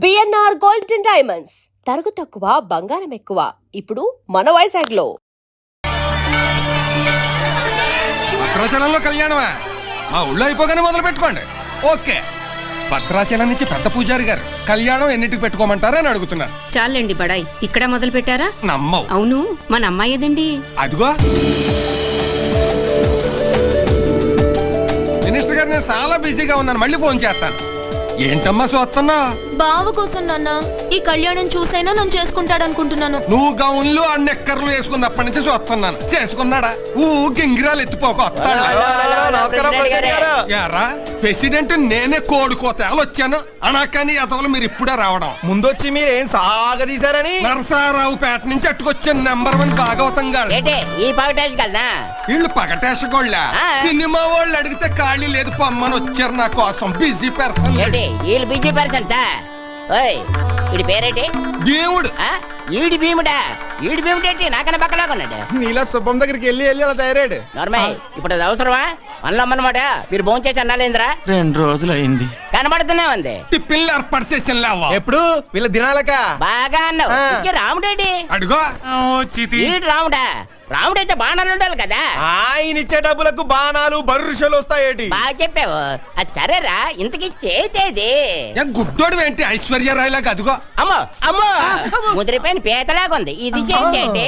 BNR gold and diamonds తరుగు తక్కువ బంగారం ఎక్కువ. ఇప్పుడు మన వైజాగ్లో. భద్రాచలంలో కళ్యాణమా? మా ఊళ్ళో అయిపోగానే మొదలు పెట్టుకోండి. ఓకే. భద్రాచలం నుంచి పెద్ద పూజారి గారు కళ్యాణం ఎన్నిటికి పెట్టుకోమంటారా అని అడుగుతున్నారు. చాలండి బడాయి, ఇక్కడ మొదలు పెట్టారా? నమ్మవు. అవును, మన అమ్మాయి ఏదండి? అదిగో మినిస్టర్ గారు, నేను చాలా బిజీగా ఉన్నాను, మళ్ళీ ఫోన్ చేస్తాను. ఏంటమ్మా చూస్తున్నా? బావ కోసం నాన్న, ఈ కళ్యాణం చూసైనా నన్ను చేసుకుంటాడనుకుంటున్నాను. నువ్వు గౌన్లు అన్నెక్కర్లు వేసుకున్నప్పటి నుంచి చూస్తున్నాను. చేసుకున్నాడా? గింగిరాలు ఎత్తిపోక ప్రెసిడెంట్ నేనే కోడుకోతేలు వచ్చాను అనకాని అతలు మీరు ఇప్పుడే రావడం. ముందొచ్చి మీరేం సాగదీశారని నరసారావు పేట నుంచి అట్టుకొచ్చిన నెంబర్ 1 భాగవతం గారు. వీళ్ళు పగటేసగోళ్ళ సినిమా వాళ్ళు అడిగితే ఖాళీ లేదు పొమ్మని వచ్చారు నా కోసం. Busy person. Busy person sir. ఈడి పేరేంటి? దేవుడు. ఈడి భీముడా? ఈడి భీముడేంటి నాకన్నా పక్కలా కొన్నాడు? నీలా శుభం దగ్గరికి వెళ్ళి అలా తయారాడు. నార్మల్. ఇప్పుడు అది అవసరమా? మనలమ్మనమాట. మీరు భోజనం చేసి అన్నాలేంద్రా? 2 రోజులు అయింది. కనబడుతూనే ఉంది. టిఫిన్లు ఏర్పాటు చేసిన ఎప్పుడు వీళ్ళ దినాలక బాగా అన్నావు. రాముడేంటి? అడుగో ఈడు రాముడా? రాముడైతే బాణాలు ఉండాలి కదా. ఆయన ఇచ్చే డబ్బులకు బాణాలు బర్రుషలు వస్తాయేటి? బాగా చెప్పావు. అది సరేరా, ఇంతకీ చేతేది? గుడ్డోడు ఏంటి ఐశ్వర్యరాయ్ లాగా? అదిగో అమ్మో అమ్మో, ముదిరిపోయిన పీతలాగా ఉంది. ఇది చేతేంటి?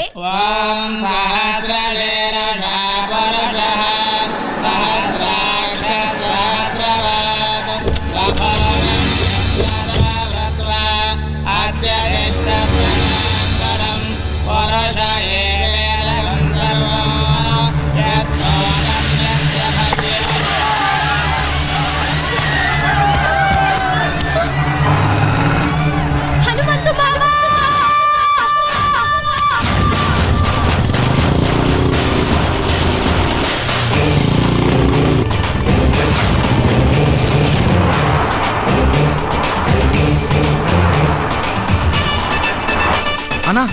అన్నా,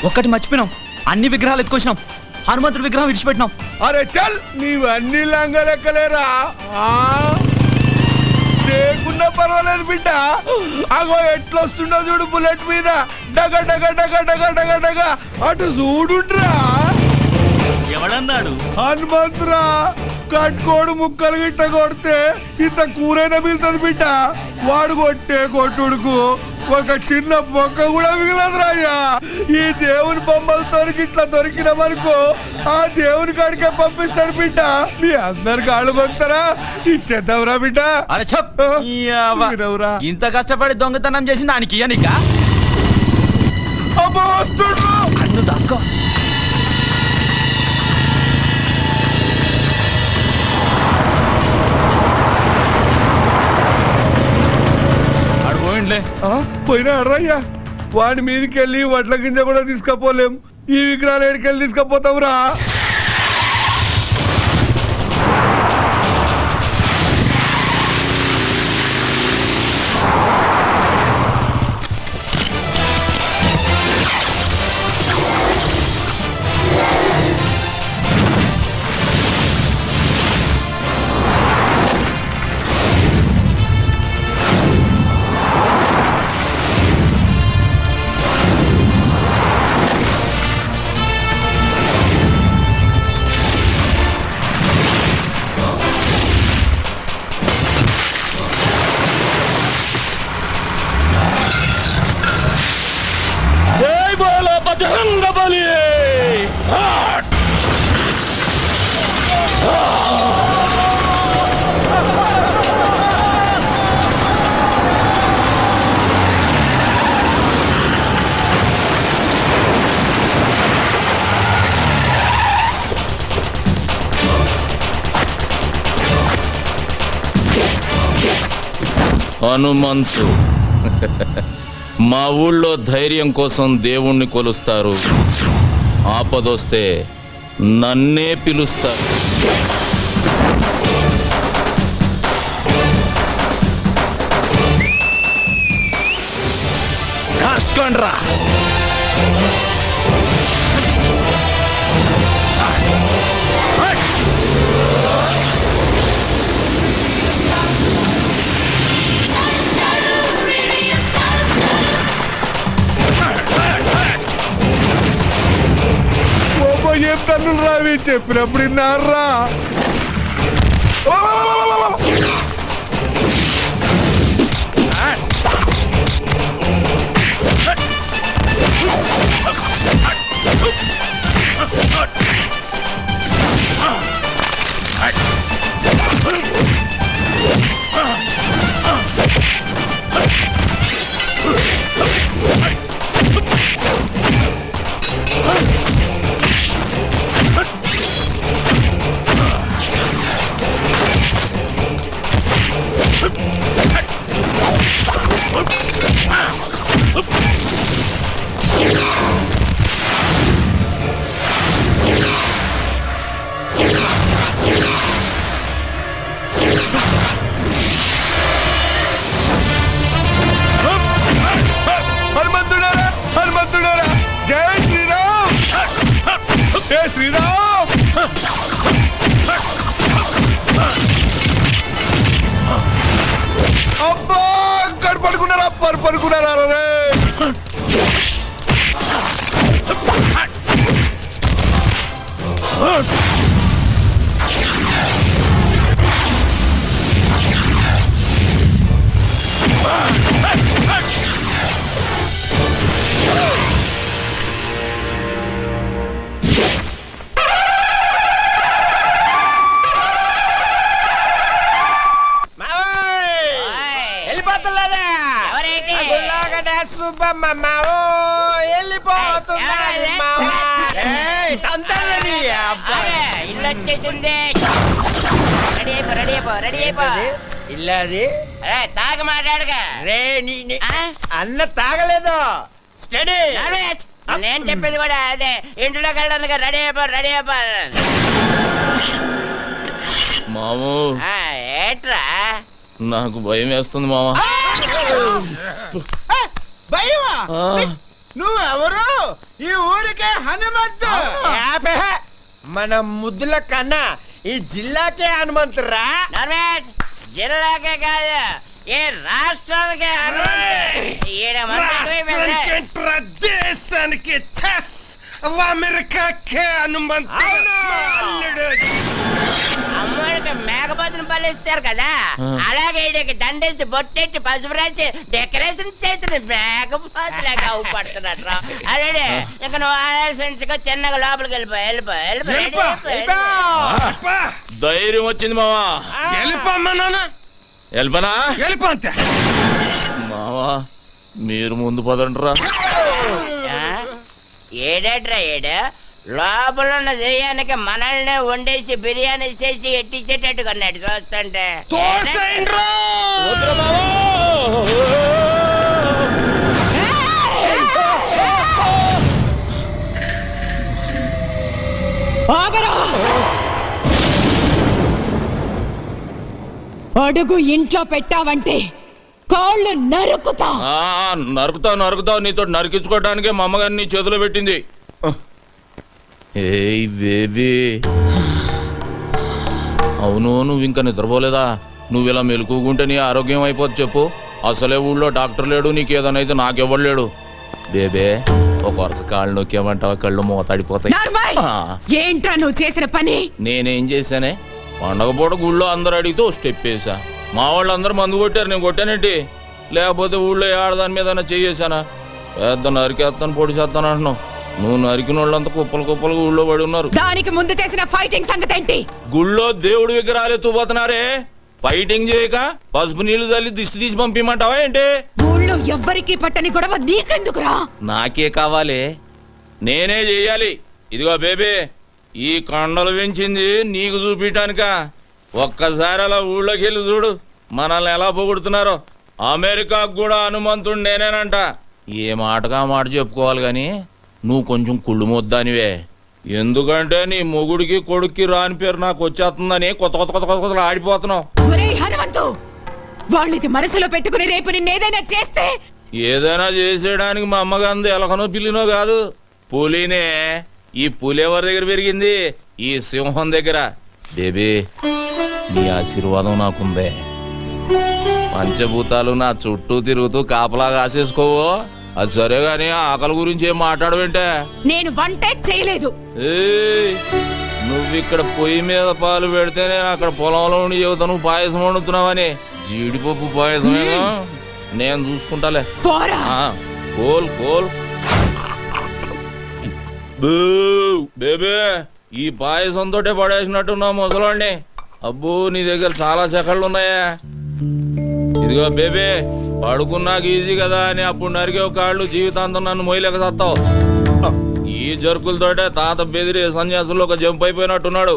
ఒక్కటి మర్చిపోయినాం. అన్ని విగ్రహాలు ఎత్తుకొచ్చినాం. హనుమంతుడి విగ్రహం విడిచిపెట్టినాం. అరే చల్, నీవన్నీ లంగలెక్కలేరా? లేకున్నా పర్వాలేదు బిడ్డ. అగో ఎట్లొస్తుండో చూడు, బుల్లెట్ మీద డగ డగ డగ డగ డగ డగ. అటు చూడుండ్రా. ఎవడన్నాడు? హనుమంతురా. కట్టుకోడు ముక్కలు గిట్ట కొడితే ఇంత కూరైనా మిగులుతుంది బిడ్డ. వాడు కొట్టే కొట్టుడుకు ఒక చిన్న మొక్క కూడా మిగలదు రాయ్యా. ఈ దేవుని బొమ్మలతో ఇట్లా దొరికినామనుకో, ఆ దేవుని కాడికే పంపిస్తాడు బిడ్డ. మీ అందరు కాళ్ళు పొందుతారా? ఇచ్చేద్దాంరా బిడ్డ. అరే చెప్, ఇంత కష్టపడి దొంగతనం చేసి దానికి ఇయ్యనిక? అబ్బో వస్తుండ్రు. అన్ను దాసుకో. పోయినా అర్రయ్యా. వాడి మీదకి వెళ్ళి వడ్ల గింజ కూడా తీసుకపోలేం. ఈ విగ్రహాలు ఎడికెళ్ళి తీసుకపోతావురా? హనుమంతు. మా ఊళ్ళో ధైర్యం కోసం దేవుణ్ణి కొలుస్తారు. ఆపదొస్తే నన్నే పిలుస్తారు. కాస్కండ్రా. Style, radio style. నేను చెప్పినప్పుడు విన్నారా? హనుమంతుడారా, హనుమంతుడారా, జై శ్రీరామ్! జై శ్రీరామ్! అబ్బా పడుకున్నారా, పడుకున్నారా రే? వెళ్ళిపోతున్నా సుబ్బమ్మ మావో వెళ్ళిపోతున్నా ఇల్లు వచ్చేసింది. రెడీ అయిపో, రెడీ అయిపో, రెడీ అయిపో. ఇల్లాది తాగ మాట్లాడగా రే అన్న తాగలేదు. స్టడీ నేను చెప్పేది కూడా అదే. ఇంట్లోకి వెళ్ళడానికి రెడీ అయిపో, రెడీ అయిపో. మాము ఏట్రా నాకు భయం వేస్తుంది మామ. భయమా? నువ్వెవరు? ఈ ఊరికే హనుమంతు. మన ముద్దుల కన్నా ఈ జిల్లాకే హనుమంతురా. జిల్లాకే కాదు, ఏ రాష్ట్రానికే దేశానికి అమెరికాకే హనుమంతు. అమ్మడికి మేకపోతుని పలిస్తారు కదా, అలాగే ఈడికి దండేసి బొట్టెట్టి పసుపు రాసి డెకరేషన్ చేసిన మేకపోతులాగా అవుపడుతున్నట్రా. అదే ఇక నువ్వు ఆలోచించుకో, చిన్నగా లోపలికి వెళ్ళిపో, వెళ్ళిపో, వెళ్ళిపో. ధైర్యం వచ్చింది మావా. వెళ్ళిపోమ్మా నాన్న. వెళ్ళిపోనా? వెళ్ళిపో అంతే. మావా మీరు ముందు పదండ్రా. ఏడేట్రా ఏడు లోపల ఉన్న దెయ్యానికి మనల్ని వండేసి బిర్యానీ చేసి ఎట్టించేటట్టు కొన్నాడు చూస్తుంటే. అడుగు ఇంట్లో పెట్టావంటే కాళ్ళు నరుకుతా. నరుకుతావు నీతో నరికించుకోవడానికే మా అమ్మగారిని నీ చేతిలో పెట్టింది. ఏయ్ బేబీ, అవును నువ్వు ఇంకా నిద్రపోలేదా? నువ్వు ఇలా మెలుకుంటే నీ ఆరోగ్యం అయిపోద్ది చెప్పు. అసలే ఊళ్ళో డాక్టర్ లేడు, నీకు ఏదైనా అయితే నాకెవ్వడు లేడు. బేబే ఒక వరుస కాళ్ళు నొక్కేమంటావా, కళ్ళు మోతాడిపోతాయి. ఏంట్రా నువ్వు చేసిన పని? నేనేం చేశానే? పండగ పూట గుళ్ళో అందరు అడిగితే ఓ స్టెప్ వేసా. మా వాళ్ళు అందరూ మందు కొట్టారు, నేను కొట్టానేంటి? లేకపోతే ఊళ్ళో ఆడదాని మీద చేసానా? పెద్ద నరికేస్తాను పొడి చేస్తాను అంటున్నావు. నువ్వు నరికిన వాళ్ళంతా కుప్పలు కుప్పలుగా ఊళ్ళో పడి ఉన్నారు. దానికి ముందు చేసిన ఫైటింగ్ సంగతి ఏంటి? గుళ్ళో దేవుడి విగ్రహాలు ఎత్తుపోతున్నారే, ఫైటింగ్ చేయక పసుపు నీళ్లు చల్లి దిష్టి తీసి పంపిమంటావా ఏంటి? ఊళ్ళో ఎవ్వరికి పట్టని గొడవ నీకెందుకురా? నాకే కావాలి, నేనే చెయ్యాలి. ఇదిగో బేబీ, ఈ కొండలు పెంచింది నీకు చూపించటానిక. ఒక్కసారి అలా ఊళ్ళోకి వెళ్ళి చూడు, మనల్ని ఎలా పొగుడుతున్నారో. అమెరికాకు కూడా హనుమంతుడు నేనేనంట. ఏ మాటగా మాట చెప్పుకోవాలి గాని నువ్వు కొంచెం కుళ్ళు మొద్దానివే. ఎందుకంటే నీ మొగుడికి కొడుక్కి రాని పేరు నాకు వచ్చేస్తుందని కొత్త కొత్త కొత్త కొత్త కొత్త ఆడిపోతున్నావు. హనుమంతు, వాళ్ళది మనసులో పెట్టుకుని రేపు నిన్నేదైనా చేస్తే? ఏదైనా చేసేయడానికి మా అమ్మగాంది ఎలకనో పిల్లినో కాదు, పులినే. ఈ పులి ఎవరి దగ్గర పెరిగింది? ఈ సింహం దగ్గర. బేబీ, నీ ఆశీర్వాదం నాకుందే. పంచభూతాలు నా చుట్టూ తిరుగుతూ కాపలా కాసేసుకోవో. అది సరే గాని ఆకలి గురించి ఏం మాట్లాడవేంటే? నేను వంటే చేయలేదు. నువ్వు ఇక్కడ పొయ్యి మీద పాలు పెడితే నేను అక్కడ పొలంలో ఉండి చెబుతా నువ్వు పాయసం వండుతున్నావని. జీడిపప్పు పాయసమేగా, నేను చూసుకుంటాలే. పోరా. కోల్ కోల్ బేబే, ఈ పాయసంతో పడేసినట్టున్నా ముసలాండి. అబ్బో, నీ దగ్గర చాలా చెక్కళ్ళు ఉన్నాయా. ఇదిగో బేబే, పడుకున్నాక ఈజీ కదా అని అప్పుడు నరికే కాళ్ళు జీవితాంతం నన్ను మొయ్యలేక సత్తావు. ఈ జరుకులతోటే తాత బెదిరి సన్యాసుల్లో ఒక జంప్ అయిపోయినట్టున్నాడు.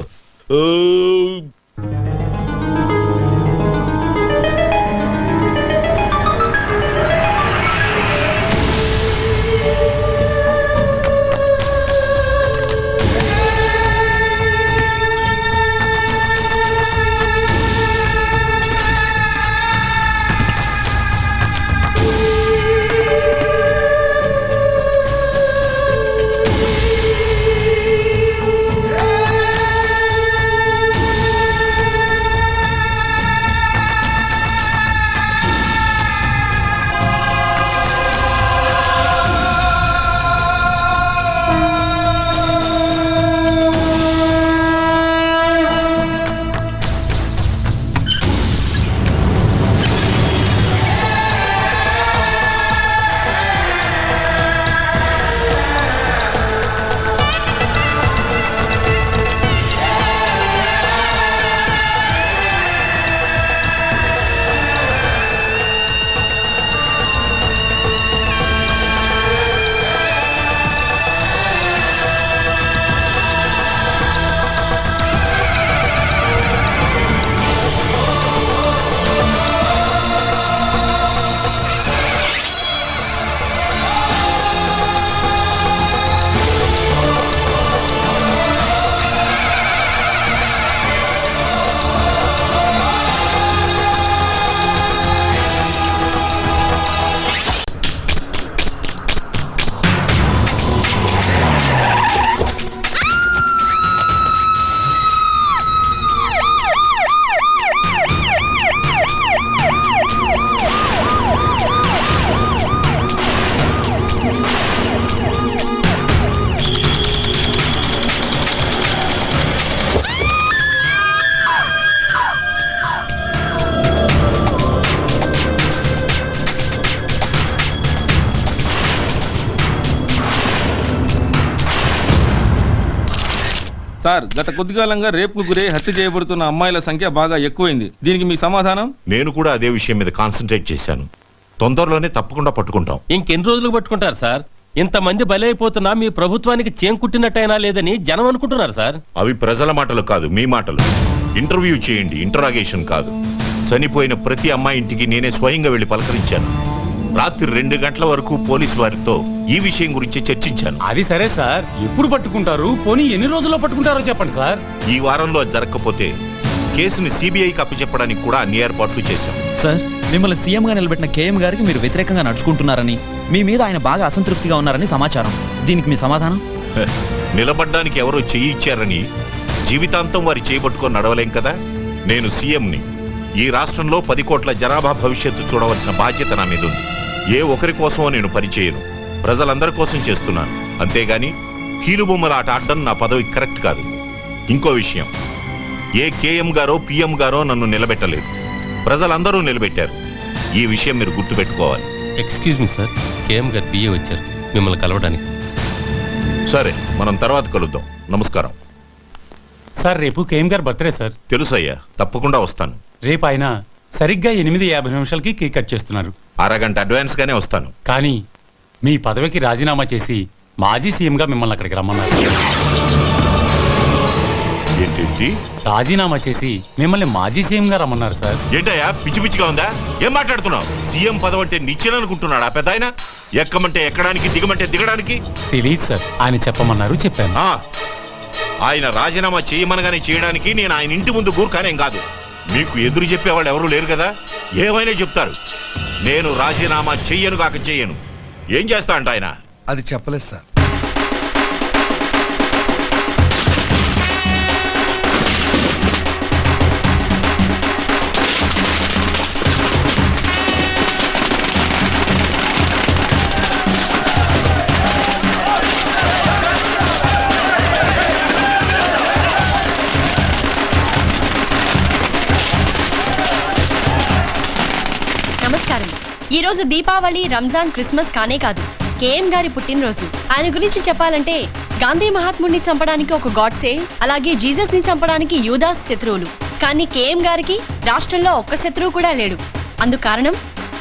సార్, గత కొద్దికాలంగా రేపుకు గురై హత్య చేయబడుతున్న అమ్మాయిల సంఖ్య బాగా ఎక్కువైంది. దీనికి మీ సమాధానం? నేను కూడా అదే విషయం మీద కాన్సన్ట్రేట్ చేశాను. తొందరలోనే తప్పకుండా పట్టుకుంటాం. ఇంకెన్ని రోజులకు పట్టుకుంటారు సార్? ఇంతమంది బలైపోతున్నా మీ ప్రభుత్వానికి చేంకుట్టినట్టయినా లేదని జనం అనుకుంటున్నారు సార్. అవి ప్రజల మాటలు కాదు, మీ మాటలు. ఇంటర్వ్యూ చేయండి, ఇంటరాగేషన్ కాదు. చనిపోయిన ప్రతి అమ్మాయి ఇంటికి నేనే స్వయంగా వెళ్లి పలకరించాను. రాత్రి 2 గంటల వరకు పోలీసు వారితో ఈ విషయం గురించి చర్చించాను. అది సరే సార్, ఎప్పుడు పట్టుకుంటారు? పోనీ ఎన్ని రోజుల్లో పట్టుకుంటారో చెప్పండి సార్. ఈ వారంలో అది జరగకపోతే కేసుని సిబిఐకి అప్పచెప్పడానికి కూడా అన్ని ఏర్పాట్లు చేశాం. సార్, మిమ్మల్ని సీఎంగా నిలబెట్టిన కేఎం గారికి మీరు వ్యతిరేకంగా నడుచుకుంటున్నారని, మీ మీద ఆయన బాగా అసంతృప్తిగా ఉన్నారని సమాచారం. దీనికి మీ సమాధానం? నిలబడ్డానికి ఎవరో చెయ్యి ఇచ్చారని జీవితాంతం వారి చేయబట్టుకొని నడవలేం కదా. నేను సీఎంని. ఈ రాష్ట్రంలో 10 కోట్ల జనాభా భవిష్యత్తు చూడవలసిన బాధ్యత నా మీద ఉంది. ఏ ఒకరి కోసమో నేను పనిచేయను, ప్రజలందరి కోసం చేస్తున్నాను. అంతేగాని కీలుబొమ్మల ఆట ఆడడం నా పదవి కరెక్ట్ కాదు. ఇంకో విషయం, ఏ కేఎం గారో పిఎం గారో నన్ను నిలబెట్టలేదు, ప్రజలందరూ నిలబెట్టారు. ఈ విషయం మీరు గుర్తుపెట్టుకోవాలి. ఎక్స్క్యూజ్ మీ సార్, కేఎం గారు పిఏ వచ్చారు మిమ్మల్ని కలవడానికి. సరే, మనం తర్వాత కలుద్దాం. నమస్కారం సార్. రేపు కేఎం గారు బర్త్డే సార్. తెలుసయ్యా, తప్పకుండా వస్తాను. రేపు ఆయన సరిగ్గా 8:50 కేక్ కట్ చేస్తున్నారు. అరగంట అడ్వాన్స్ గానే వస్తాను. కానీ మీ పదవికి రాజీనామా చేసి మాజీ సీఎంగా మిమ్మల్ని అక్కడికి రమ్మన్నారు. ఏంటి? రాజీనామా చేసి మిమ్మల్ని మాజీ సీఎంగా రమ్మన్నారు సార్. ఏంటయ్యా, పిచ్చి పిచ్చిగా ఉందా? ఏం మాట్లాడుతున్నావు? సీఎం పదవి అంటే నిచ్చెననుకుంటున్నాడా పెద్ద ఆయన? ఎక్కమంటే ఎక్కడానికి, దిగమంటే దిగడానికి. తెలియదు సార్, ఆయన చెప్పమన్నారు, చెప్పాను. ఆయన రాజీనామా చేయమనగానే చేయడానికి నేను ఆయన ఇంటి ముందు గూర్ఖానేం కాదు. మీకు ఎదురు చెప్పేవాళ్ళు ఎవరూ లేరు కదా, ఏమైనా చెప్తారు. నేను రాజీనామా చెయ్యను కాక చెయ్యను. ఏం చేస్తా అంట ఆయన? అది చెప్పలేదు సార్. ఈ రోజు దీపావళి, రంజాన్, క్రిస్మస్ కానే కాదు, కేఎం గారి పుట్టినరోజు. ఆయన గురించి చెప్పాలంటే గాంధీ మహాత్ముడిని చంపడానికి ఒక గాడ్సే, అలాగే జీసస్ ని చంపడానికి యూదాస్ శత్రువులు. కానీ కేఎం గారికి రాష్ట్రంలో ఒక్క శత్రువు కూడా లేడు. అందుకు కారణం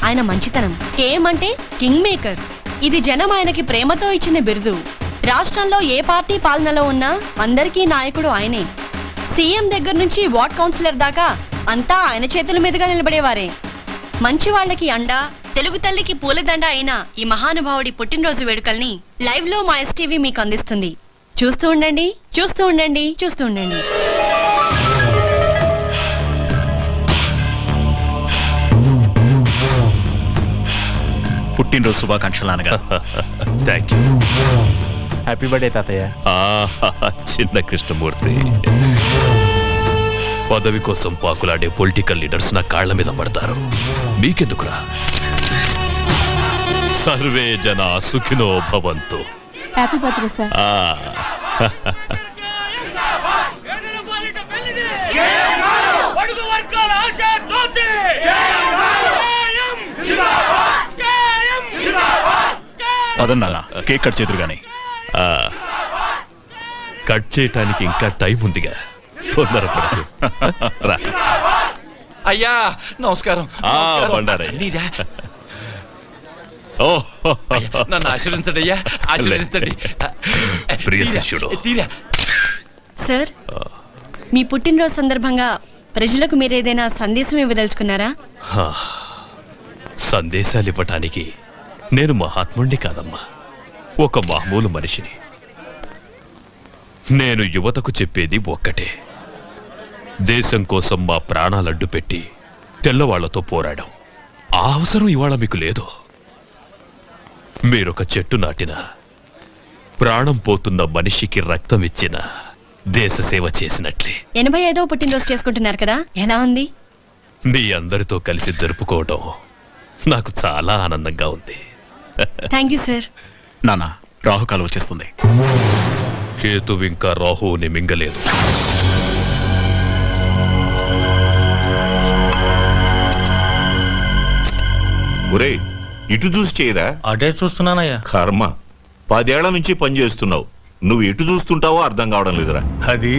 ఆయన మంచితనం. కేఎం అంటే కింగ్ మేకర్. ఇది జనం ఆయనకి ప్రేమతో ఇచ్చిన బిరుదు. రాష్ట్రంలో ఏ పార్టీ పాలనలో ఉన్నా అందరికీ నాయకుడు ఆయనే. సీఎం దగ్గర నుంచి వార్డ్ కౌన్సిలర్ దాకా అంతా ఆయన చేతుల మీదుగా నిలబడేవారే. మంచి వాళ్ళకి అండా, తెలుగు తల్లికి పూలదండ అయిన ఈ మహానుభావుడి పుట్టినరోజు వేడుకల్ని లైవ్ లో మా ఎస్టీవీ మీకు అందిస్తుంది. చూస్తూ ఉండండి, చూస్తూ ఉండండి, చూస్తూ ఉండండి. పుట్టినరోజు శుభాకాంక్షలు నాన్నగారు. Thank you. హ్యాపీ బర్త్డే తాతయ్య. చిన్న కృష్ణమూర్తి, పదవి కోసం పాకులాడే పొలిటికల్ లీడర్స్ నా కాళ్ల మీద పడతారు. మీకెందుకురా? సర్వే జన సుఖినో భవంతు. Happy birthday sir. పదన్నా కేక్ కట్ చేతురు గాని. కట్ చేయటానికి ఇంకా టైం ఉందిగా, తొందరపడదు. రా. అయ్యా నమస్కారం. బండారయ్య. ఓ, నన్ను ఆశీర్వదించండి అయ్యా, ఆశీర్వదించండి. ప్రియ శిష్యుడు. సార్, మీ పుట్టినరోజు సందర్భంగా ప్రజలకు మీరేదైనా సందేశం ఇవ్వదలుచుకున్నారా? సందేశాలు ఇవ్వటానికి నేను మహాత్ముణ్ణి కాదమ్మా, ఒక మామూలు మనిషిని. నేను యువతకు చెప్పేది ఒక్కటే: దేశం కోసం మా ప్రాణాలడ్డు పెట్టి తెల్లవాళ్లతో పోరాడాం. ఆ అవసరం ఇవాళ మీకు లేదు. మీరొక చెట్టు నాటిన, ప్రాణం పోతున్న మనిషికి రక్తం ఇచ్చిన, దేశ సేవ చేసినట్లే. 85వ పుట్టినరోజు చేసుకుంటున్నారు కదా, ఎలా ఉంది? మీ అందరితో కలిసి జరుపుకోవడం నాకు చాలా ఆనందంగా ఉంది. Thank you sir. నాన్న, రాహుకాలం వచ్చేస్తుంది. కేతు ఇంకా రాహువుని మింగలేదు. ఒరే, ఇటు చూసి చేయరా? అటే చూస్తున్నానయ్యా. కర్మ, 10 ఏళ్ల నుంచి పని చేస్తున్నావు, నువ్వు ఎటు చూస్తుంటావో అర్థం కావడం లేదురా. అది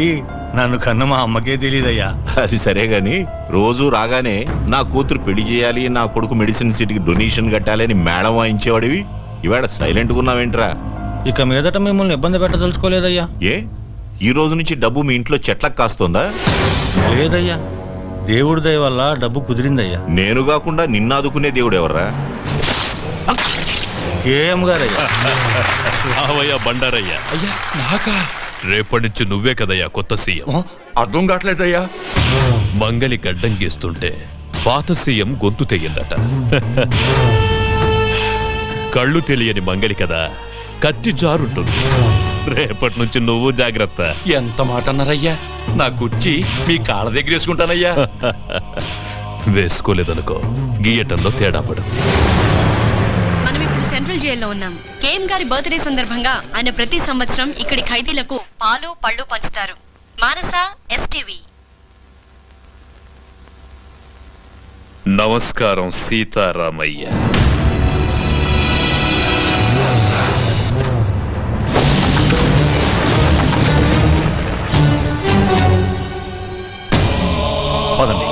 నన్ను కన్న మా అమ్మకే తెలియదయ్యా. అది సరే గాని, రోజు రాగానే నా కూతురు పెళ్లి చేయాలి, నా కొడుకు మెడిసిన్ సీట్కి డొనేషన్ కట్టాలి అని మేడం వాయించేవాడివి, ఇవాళ సైలెంట్గా ఉన్నావేంట్రా? ఇక మీదట మిమ్మల్ని ఇబ్బంది పెట్టదలుచుకోలేదయ్యా. ఏ, ఈ రోజు నుంచి డబ్బు మీ ఇంట్లో చెట్లకు కాస్తుందా? లేదయ్యా, దేవుడి దయ వల్ల డబ్బు కుదిరిందయ్యా. నేను కాకుండా నిన్నాదుకునే దేవుడు ఎవర్రా? కేఎం గారయ్యా. రావయ్యా బండారయ్యా. అయ్యా నాకా? రేపటి నుంచి నువ్వే కదయ్యా కొత్త సీఎం. అర్థం కావట్లేదయ్యా. మంగలి గడ్డం గీస్తుంటే పాత సీఎం గొంతు తెగిందట. కళ్ళు తెలియని మంగలి కదా, కత్తి జారుంటుంది. రేపటి నుంచి నువ్వు జాగ్రత్త. ఎంత మాట అన్నారయ్యా, నా కుర్చీ మీ కాళ్ళ దగ్గర వేసుకుంటానయ్యా. వేసుకోలేదనుకో, గీయటంలో తేడా పడు. మనం ఇప్పుడు సెంట్రల్ జైల్లో ఉన్నాం. కేఎం గారి బర్త్డే సందర్భంగా ఆయన ప్రతి సంవత్సరం ఇక్కడి ఖైదీలకు పాలు పళ్ళు పంచుతారు. మానస, ఎస్టీవీ. నమస్కారం సీతారామయ్య. పదండి.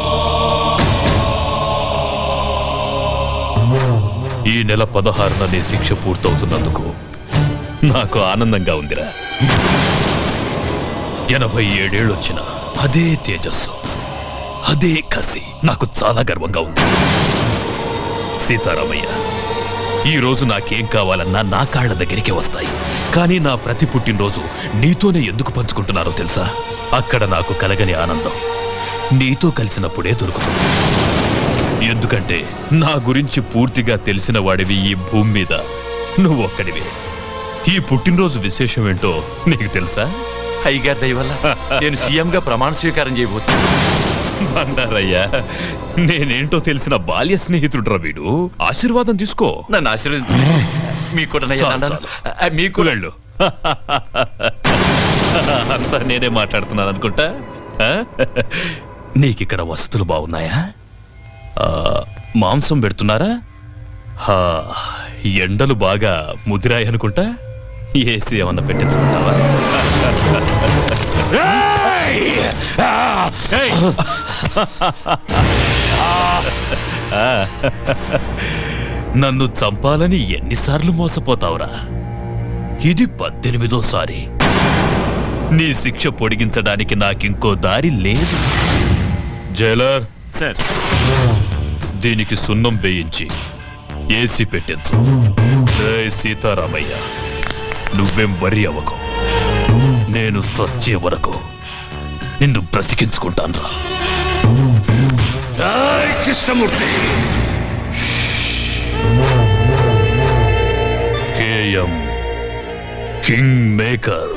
ఈ నెల 16న నీ శిక్ష పూర్తవుతున్నందుకు నాకు ఆనందంగా ఉందిరా. 87 ఏళ్ళొచ్చిన అదే తేజస్సు, అదే కసి నాకు చాలా గర్వంగా ఉంది. సీతారామయ్య, ఈ రోజు నాకేం కావాలన్నా నా కాళ్ల దగ్గరికి వస్తాయి. కానీ నా ప్రతి పుట్టినరోజు నీతోనే ఎందుకు పంచుకుంటున్నారో తెలుసా? అక్కడ నాకు కలగని ఆనందం నీతో కలిసినప్పుడే దొరుకుతుంది. ఎందుకంటే నా గురించి పూర్తిగా తెలిసిన వాడివి ఈ భూమి మీద నువ్వొక్కడివే. ఈ పుట్టినరోజు విశేషం ఏంటో నీకు తెలుసా? అయ్యగారి దయ వల్ల నేను సీఎంగా ప్రమాణ స్వీకారం చేయబోతున్నా. బండారయ్యా, నేనేంటో తెలిసిన బాల్య స్నేహితుడురా వీడు. ఆశీర్వాదం తీసుకో. నన్ను ఆశీర్వదించండి. మీకు కూడా మీకు వెళ్ళు. అంతా నేనే మాట్లాడుతున్నాను అనుకుంటా. నీకిక్కడ వసతులు బాగున్నాయా? మాంసం పెడుతున్నారా? ఎండలు బాగా ముదిరాయనుకుంటా. ఏసీ ఏమన్నా పెట్టించుకుంటావా? నన్ను చంపాలని ఎన్నిసార్లు మోసపోతావురా? ఇది 18వ నీ శిక్ష పొడిగించడానికి నాకింకో దారి లేదు. జైలర్ సార్, దీనికి సున్నం వేయించి ఏసీ పెట్టించు. సీతారామయ్య, నువ్వేం వరి అవ్వకు. నేను చచ్చే వరకు నిన్ను బ్రతికించుకుంటాను రా. Krishnamurthy, KM king maker.